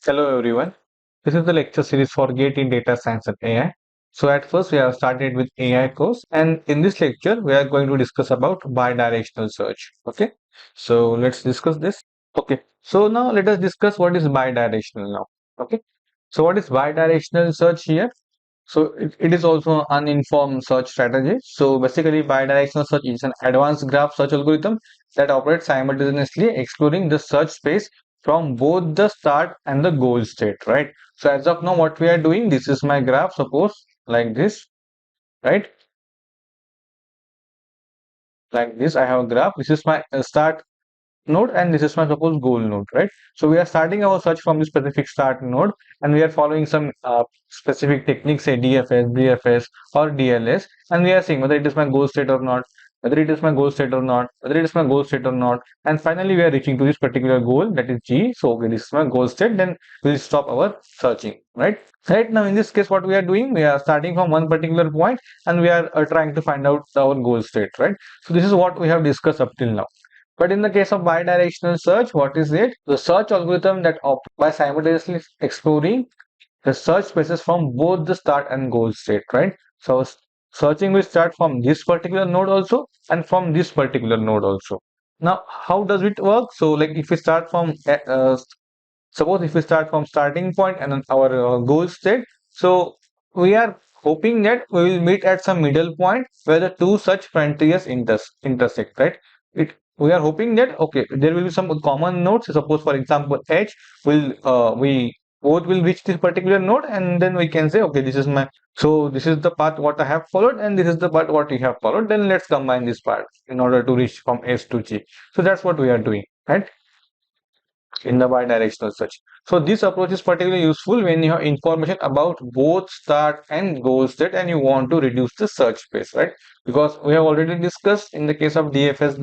Hello everyone. This is the lecture series for GATE in Data Science and AI. So at first we have started with AI course, and in this lecture we are going to discuss about bidirectional search. Okay. So let's discuss this. Okay. So now let us discuss what is bidirectional now. Okay. So what is bidirectional search here? So it is also an uninformed search strategy. So basically, bidirectional search is an advanced graph search algorithm that operates simultaneously, exploring the search space from both the start and the goal state, right? So as of now, what we are doing, this is my graph, suppose like this, right? Like this, I have a graph. This is my start node and this is my suppose goal node, right? So we are starting our search from this specific start node and we are following some specific techniques, say DFS, BFS or DLS, and we are seeing whether it is my goal state or not, whether it is my goal state or not, whether it is my goal state or not, and finally we are reaching to this particular goal, that is G. So okay, this is my goal state, then we'll stop our searching, right? Right now in this case what we are doing, we are starting from one particular point and we are trying to find out our goal state, right? So this is what we have discussed up till now. But in the case of bidirectional search, what is it? The search algorithm that operates by simultaneously exploring the search spaces from both the start and goal state, right? So searching will start from this particular node also and from this particular node also. Now, how does it work? So, like if we start from suppose if we start from starting point and then our goal state, so we are hoping that we will meet at some middle point where the two such frontiers intersect, right? We are hoping that okay, there will be some common nodes. Suppose for example, H will we both will reach this particular node, and then we can say okay, this is the path what I have followed, and this is the path what you have followed. Then let's combine this part in order to reach from S to G. So that's what we are doing, right? In the bidirectional search. So this approach is particularly useful when you have information about both start and goal state and you want to reduce the search space, right? Because we have already discussed in the case of DFS,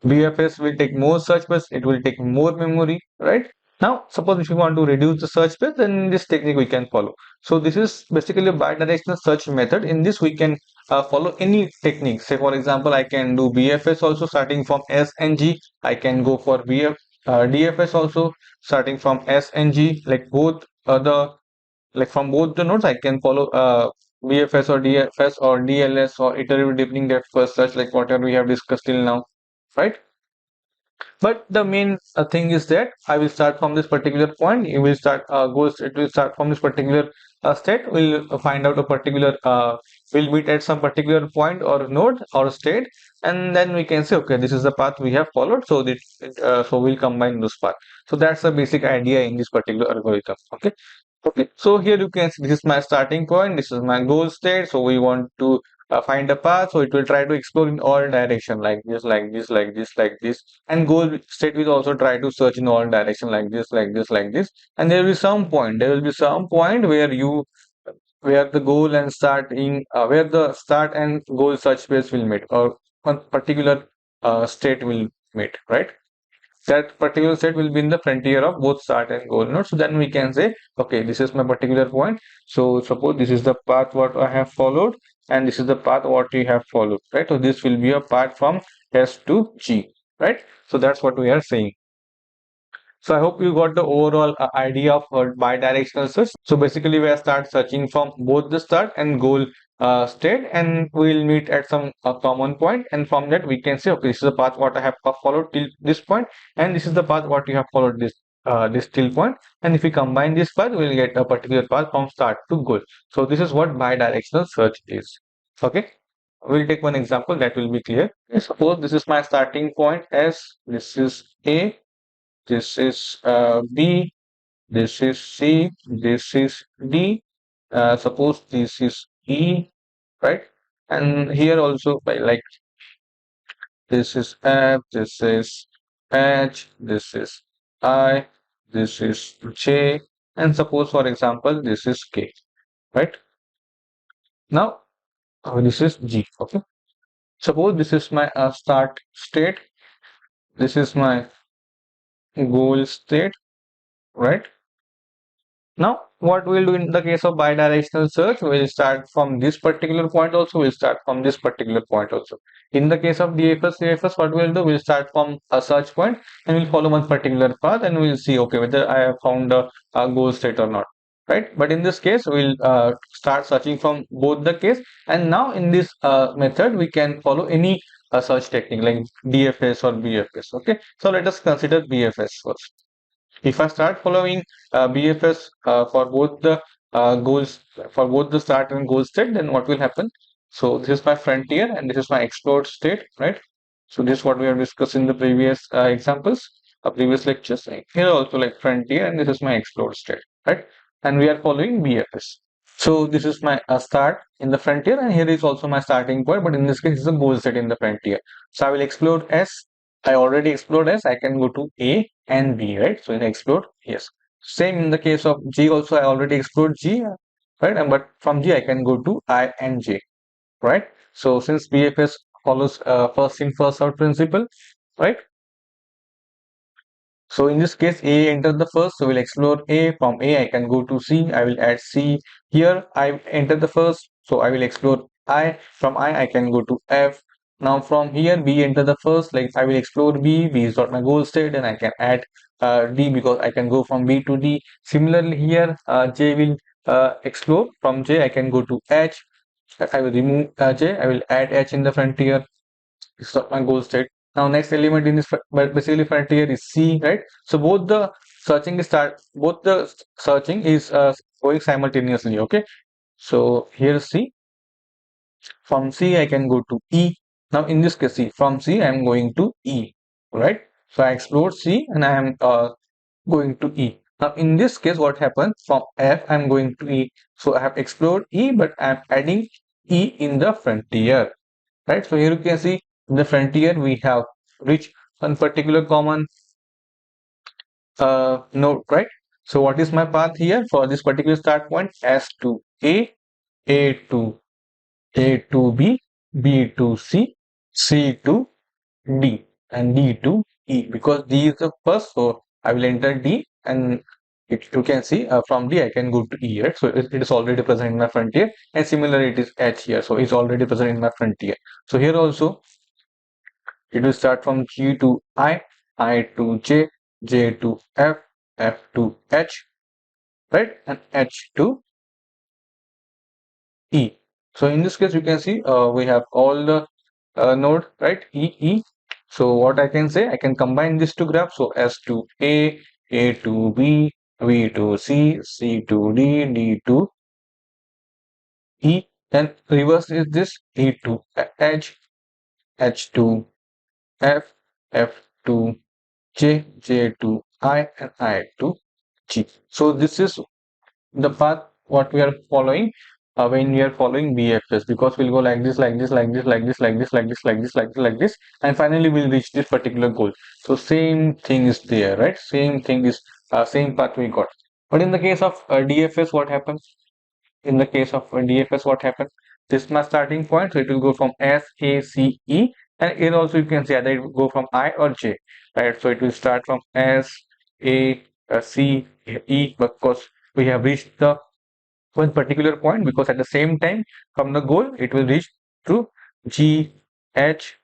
BFS will take more search space, it will take more memory, right? Now, suppose if you want to reduce the search space, then this technique we can follow. So this is basically a bidirectional search method. In this, we can follow any technique. Say, for example, I can do BFS also starting from S and G. I can go for DFS also starting from S and G, like both the like from both the nodes I can follow BFS or DFS or DLS or iterative deepening depth first search, like whatever we have discussed till now, right? But the main thing is that I will start from this particular point. You will start it will start from this particular state. We'll find out a particular we'll meet at some particular point or node or state, and then we can say okay, this is the path we have followed. So so we'll combine this path. So that's the basic idea in this particular algorithm. Okay. Okay, so here you can see this is my starting point, this is my goal state. So we want to find a path, so it will try to explore in all direction like this, like this, like this, like this, and goal state will also try to search in all direction like this, like this, like this, and there will be some point where the goal and starting where the start and goal search space will meet or one particular state will meet, right? That particular set will be in the frontier of both start and goal node. So then we can say, okay, this is my particular point. So suppose this is the path what I have followed, and this is the path what we have followed, right? So this will be a path from S to G, right? So that's what we are saying. So I hope you got the overall idea of bidirectional search. So basically, we start searching from both the start and goal state, and we'll meet at some common point. And from that, we can say, okay, this is the path what I have followed till this point, and this is the path what you have followed this till point. And if we combine this path, we'll get a particular path from start to goal. So this is what bidirectional search is. Okay. We'll take one example that will be clear. Suppose this is my starting point as this is A, this is B, this is C, this is D. Suppose this is E, right? And here also by like this is F, this is H, this is I, this is J, and suppose for example this is K, right? Now this is G. Okay. Suppose this is my start state. This is my goal state, right? Now, what we'll do in the case of bidirectional search, we'll start from this particular point also, we'll start from this particular point also. In the case of DFS, CFS, what we'll do, we'll start from a search point and we'll follow one particular path and we'll see, okay, whether I have found a goal state or not, right? But in this case, we'll start searching from both the case. And now in this method, we can follow any search technique like DFS or BFS, okay? So let us consider BFS first. If I start following BFS for both the goals, for both the start and goal state, then what will happen? So this is my frontier and this is my explore state, right? So this is what we have discussed in the previous examples, previous lectures. Here also like frontier and this is my explore state, right? And we are following BFS. So this is my start in the frontier and here is also my starting point, but in this case it's a goal set in the frontier. So I will explore S. I already explored S. I can go to A and B, right? So in explore, yes. Same in the case of G also, I already explored G, right? And but from G I can go to I and J, right? So since BFS follows first in first out principle, right? So in this case, A enter the first, so we'll explore A. From A, I can go to C. I will add C. Here, I enter the first, so I will explore I. From I can go to F. Now from here, B enter the first, like I will explore B. B is not my goal state, and I can add D because I can go from B to D. Similarly, here, J will explore. From J, I can go to H. I will remove J. I will add H in the frontier. It's not my goal state. Now next element in this basically frontier is C, right? So both the searching is going simultaneously. Okay. So here C. From C I can go to E. Now in this case, C from C I am going to E, right? So I explored C and I am going to E. Now in this case, what happens? From F I am going to E. So I have explored E, but I am adding E in the frontier, right? So here you can see in the frontier we have reached one particular common node, right? So what is my path here for this particular start point? S to A to B, B to C, C to D, and D to E. Because D is the first, so I will enter D, and you can see from D I can go to E, right? So it is already present in my frontier, and similarly it is H here, so it's already present in my frontier. So here also it will start from G to I to J, J to F, F to H, right? And H to E. So in this case, you can see we have all the node, right? E. So what I can say, I can combine these two graphs. So S to A to B, B to C, C to D, D to E. Then reverse is this E to H, H to F, F to J, J to I, and I to G. So this is the path what we are following when we are following BFS, because we'll go like this, like this, like this, like this, like this, like this, like this, like this, like this, and finally we'll reach this particular goal. So same thing is there, right? Same thing is same path we got. But in the case of DFS, what happens? In the case of DFS, what happens? This is my starting point, so it will go from S, A, C, E, and here also you can see either it will go from I or J, right? So it will start from S, A, C, E, because we have reached the one particular point, because at the same time from the goal it will reach to G, H,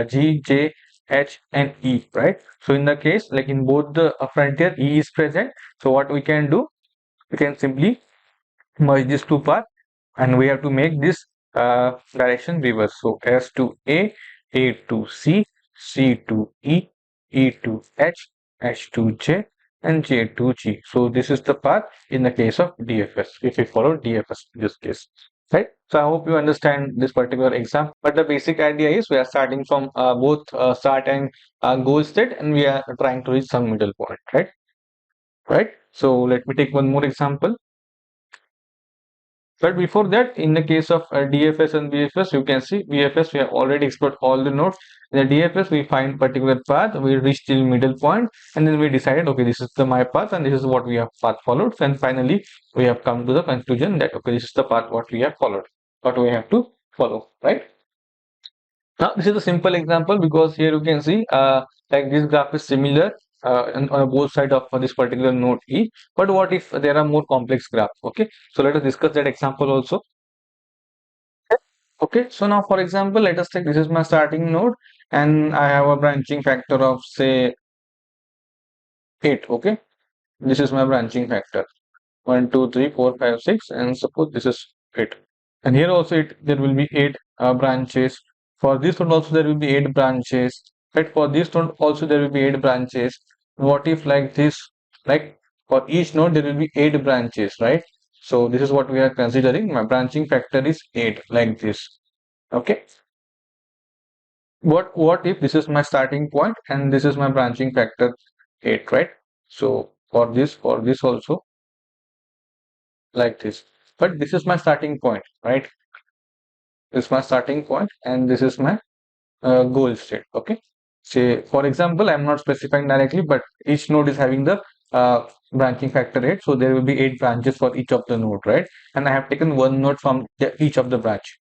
G, J, H, and E, right? So in the case like in both the frontier, E is present. So what we can do, we can simply merge these two paths and we have to make this direction reverse. So S to A to C, C to E, E to H, H to J, and J to G. So this is the path in the case of DFS, if we follow DFS in this case, right? So I hope you understand this particular example. But the basic idea is we are starting from both start and goal state, and we are trying to reach some middle point, right? Right. So let me take one more example. But before that, in the case of DFS and BFS, you can see BFS, we have already explored all the nodes. In the DFS, we find particular path, we reach till middle point, and then we decided, okay, this is the my path, and this is what we have path followed. And finally, we have come to the conclusion that, okay, this is the path what we have followed, what we have to follow, right? Now, this is a simple example because here you can see, like this graph is similar on both sides of this particular node E. But what if there are more complex graphs? Okay, so let us discuss that example also. Okay, so now for example, let us take this is my starting node and I have a branching factor of say 8. Okay, this is my branching factor 1, 2, 3, 4, 5, 6, and suppose this is 8. And here also there will be 8 branches. For this one also there will be 8 branches. Right? For this one also there will be 8 branches. What if like this? Like for each node there will be 8 branches, right? So this is what we are considering. My branching factor is 8, like this. Okay. What if this is my starting point and this is my branching factor 8, right? So for this also like this. But this is my starting point, right? This is my starting point and this is my goal state. Okay. Say for example, I'm not specifying directly, but each node is having the branching factor 8. So there will be 8 branches for each of the node, right? And I have taken one node from each of the branch.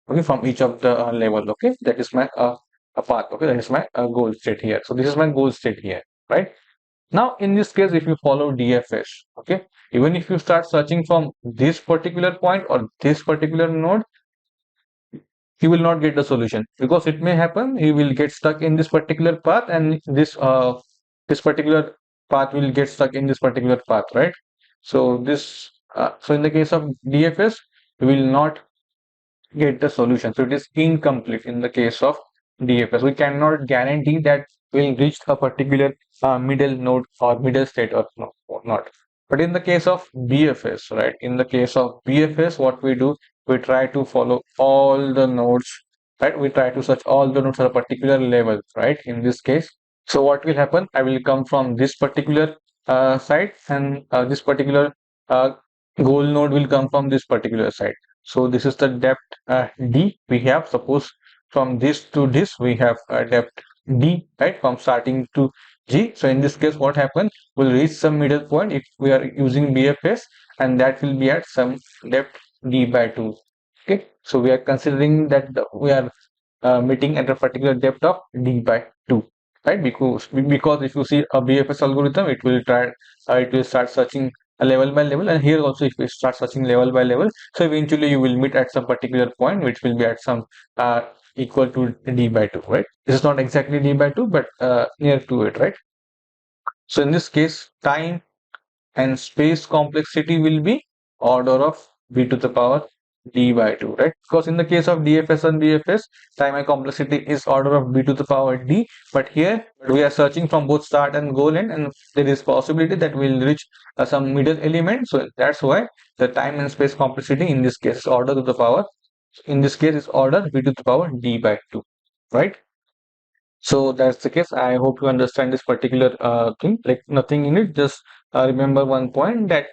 Okay, from each of the level. Okay, that is my a path. Okay, that is my goal state here. So this is my goal state here, right? Now, in this case, if you follow DFS, okay, even if you start searching from this particular point or this particular node, he will not get the solution because it may happen he will get stuck in this particular path and this particular path will get stuck in this particular path, right? So so in the case of DFS, we will not get the solution. So it is incomplete in the case of DFS. We cannot guarantee that we'll reach a particular middle node or middle state or, no, or not. But in the case of BFS, right? In the case of BFS, what we do, we try to follow all the nodes, right? We try to search all the nodes at a particular level, right? In this case, so what will happen? I will come from this particular side and this particular uh, goal node will come from this particular side. So this is the depth D we have. Suppose from this to this we have a depth D, right? From starting to G. So in this case, what happens? We'll reach some middle point if we are using BFS, and that will be at some depth D by 2. Okay. So we are considering that we are meeting at a particular depth of D by 2, right? Because if you see a BFS algorithm, it will start searching a level by level, and here also if we start searching level by level, so eventually you will meet at some particular point which will be at some equal to D by 2, right? This is not exactly D by 2, but near to it, right? So in this case, time and space complexity will be order of b to the power d by 2, right? Because in the case of DFS and BFS, time and complexity is order of b to the power d, but here we are searching from both start and goal end, and there is possibility that we'll reach some middle element. So that's why the time and space complexity in this case is order to the power, in this case is order b to the power d by 2, right? So that's the case. I hope you understand this particular thing. Like nothing in it. Just remember one point that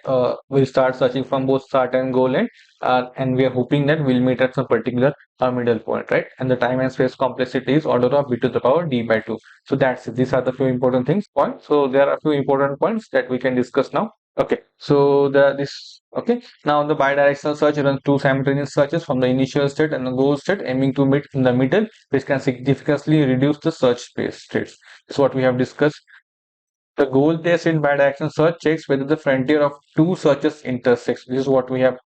we'll start searching from both start and goal end, and we are hoping that we'll meet at some particular middle point, right? And the time and space complexity is order of b to the power d by 2. So that's it. These are the few important things. Points. So there are a few important points that we can discuss now. Okay. So okay. Now the bidirectional search runs two simultaneous searches from the initial state and the goal state, aiming to meet in the middle, which can significantly reduce the search space states. This is what we have discussed. The goal test in bidirectional search checks whether the frontier of two searches intersects. This is what we have.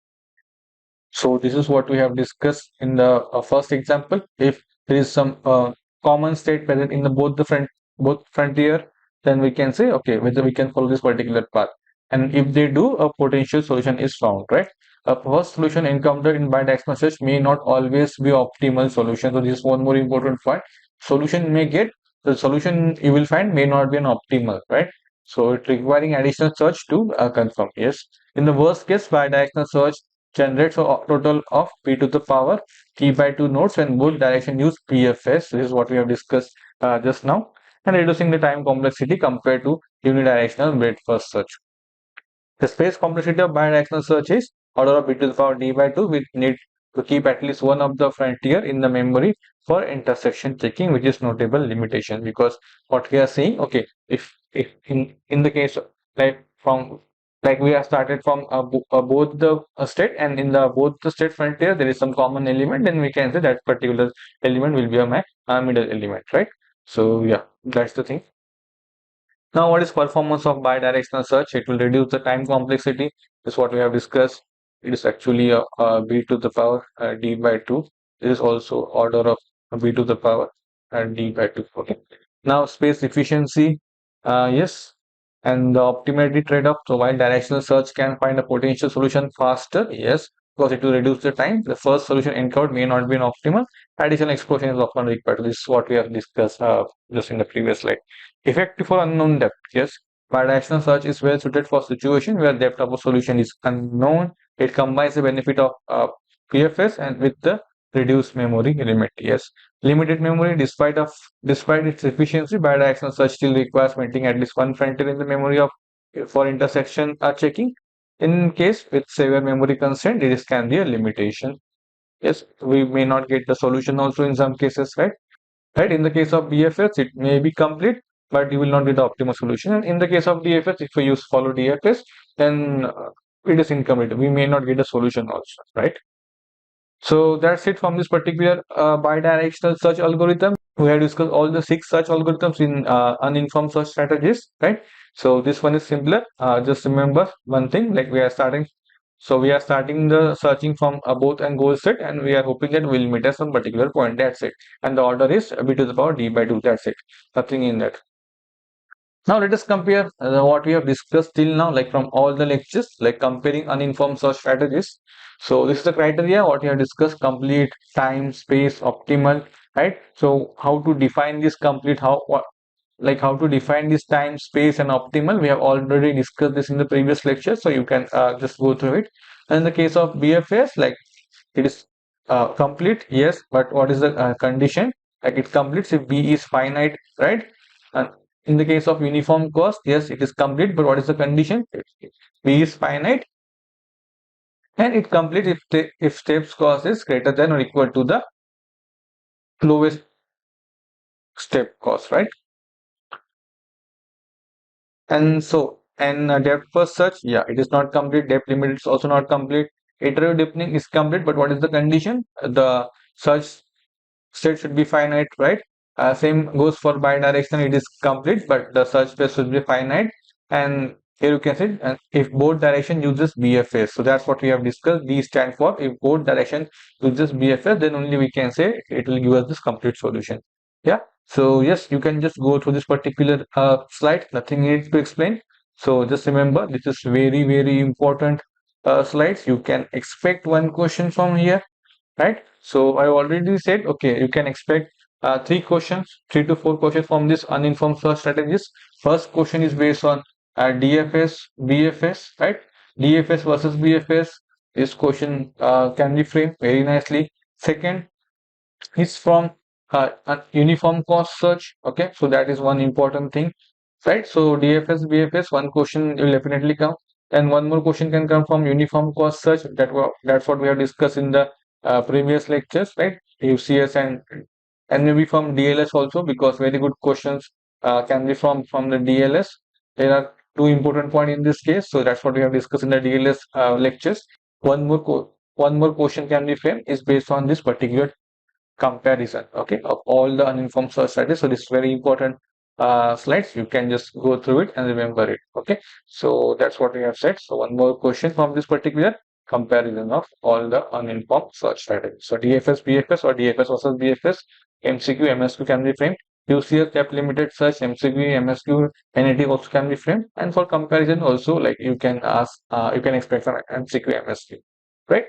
So this is what we have discussed in the first example. If there is some common state present in the both frontier, then we can say okay whether we can follow this particular path. And if they do, a potential solution is found, right? A first solution encountered in bidirectional search may not always be optimal solution. So this is one more important point. Solution may get the solution you will find may not be an optimal, right? So it requiring additional search to confirm. Yes. In the worst case, bidirectional search generates a total of p to the power t by 2 nodes when both direction use BFS. This is what we have discussed just now, and reducing the time complexity compared to unidirectional breadth first search. The space complexity of bidirectional search is order of b to the power d by 2. We need to keep at least one of the frontier in the memory for intersection checking, which is notable limitation, because what we are saying, okay, if in the case of, like from like we have started from both the state, and in the both the state frontier there is some common element, then we can say that particular element will be my middle element, right? So yeah, that's the thing. Now, what is performance of bidirectional search? It will reduce the time complexity. This is what we have discussed. It is actually a b to the power d by 2. This is also order of b to the power d by 2. Okay. Now, space efficiency. Yes. And the optimality trade-off. So, while directional search can find a potential solution faster, yes, because it will reduce the time. The first solution encountered may not be an optimal. Additional exploration is often required. This is what we have discussed just in the previous slide. Effective for unknown depth. Yes, bidirectional search is well suited for situation where depth of a solution is unknown. It combines the benefit of PFS and with the reduced memory limit. Yes, limited memory despite its efficiency, bidirectional search still requires maintaining at least one frontier in the memory of for intersection checking. In case with severe memory constraint, it can be a limitation. Yes, we may not get the solution also in some cases, right? Right, in the case of BFS, it may be complete, but you will not get the optimal solution. And in the case of DFS, if you use follow DFS, then it is incomplete. We may not get a solution also, right? So that's it from this particular bidirectional search algorithm. We have discussed all the 6 search algorithms in uninformed search strategies, right? So this one is simpler. Just remember one thing, like we are starting. So we are starting the searching from both and goal set, and we are hoping that we'll meet at some particular point. That's it. And the order is b to the power d by 2. That's it. Nothing in that. Now let us compare what we have discussed till now, like from all the lectures, like comparing uninformed search strategies. So this is the criteria what we have discussed: complete, time, space, optimal, right? So how to define this complete, how to define this time, space, and optimal. We have already discussed this in the previous lecture, so you can just go through it. And in the case of BFS, like it is complete, yes, but what is the condition? Like it completes if B is finite, right? And in the case of uniform cost, yes, it is complete, but what is the condition? B is finite, and it completes if steps cost is greater than or equal to the lowest step cost, right? And depth first search, yeah, it is not complete. Depth limit is also not complete. Iterative deepening is complete, but what is the condition? The search state should be finite, right? Same goes for bidirectional. It is complete, but the search space should be finite. And here you can see, and if both direction uses BFS, so that's what we have discussed. B stand for if both direction uses BFS, then only we can say it will give us this complete solution. Yeah. So yes, you can just go through this particular slide. Nothing needs to explain. So just remember, this is very important slides. You can expect one question from here, right? So I already said, okay, you can expect 3 to 4 questions from this uninformed search strategies. First question is based on DFS, BFS, right? DFS versus BFS. This question can be framed very nicely. Second is from a uniform cost search. Okay, so that is one important thing, right? So DFS, BFS, one question will definitely come, and one more question can come from uniform cost search. That's what we have discussed in the previous lectures, right? UCS and maybe from DLS also, because very good questions can be from the DLS. There are two important points in this case, so that's what we have discussed in the DLS lectures. One more question can be framed is based on this particular comparison, okay, of all the uninformed search strategies. So this is very important slides. You can just go through it and remember it. Okay, so that's what we have said. So one more question from this particular comparison of all the uninformed search strategies. So DFS, BFS, or DFS versus BFS, MCQ, MSQ can be framed. UCS depth limited search, MCQ, MSQ, NAT also can be framed. And for comparison also, like you can ask, you can expect some MCQ, MSQ, right?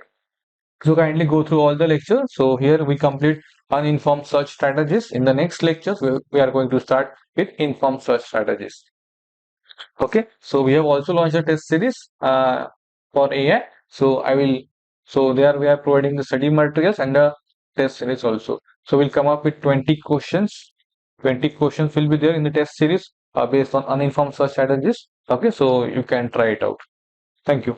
So kindly go through all the lectures. So here we complete uninformed search strategies. In the next lectures, we are going to start with informed search strategies. Okay. So we have also launched a test series for AI. So there we are providing the study materials and the test series also. So we'll come up with 20 questions. 20 questions will be there in the test series based on uninformed search strategies. Okay. So you can try it out. Thank you.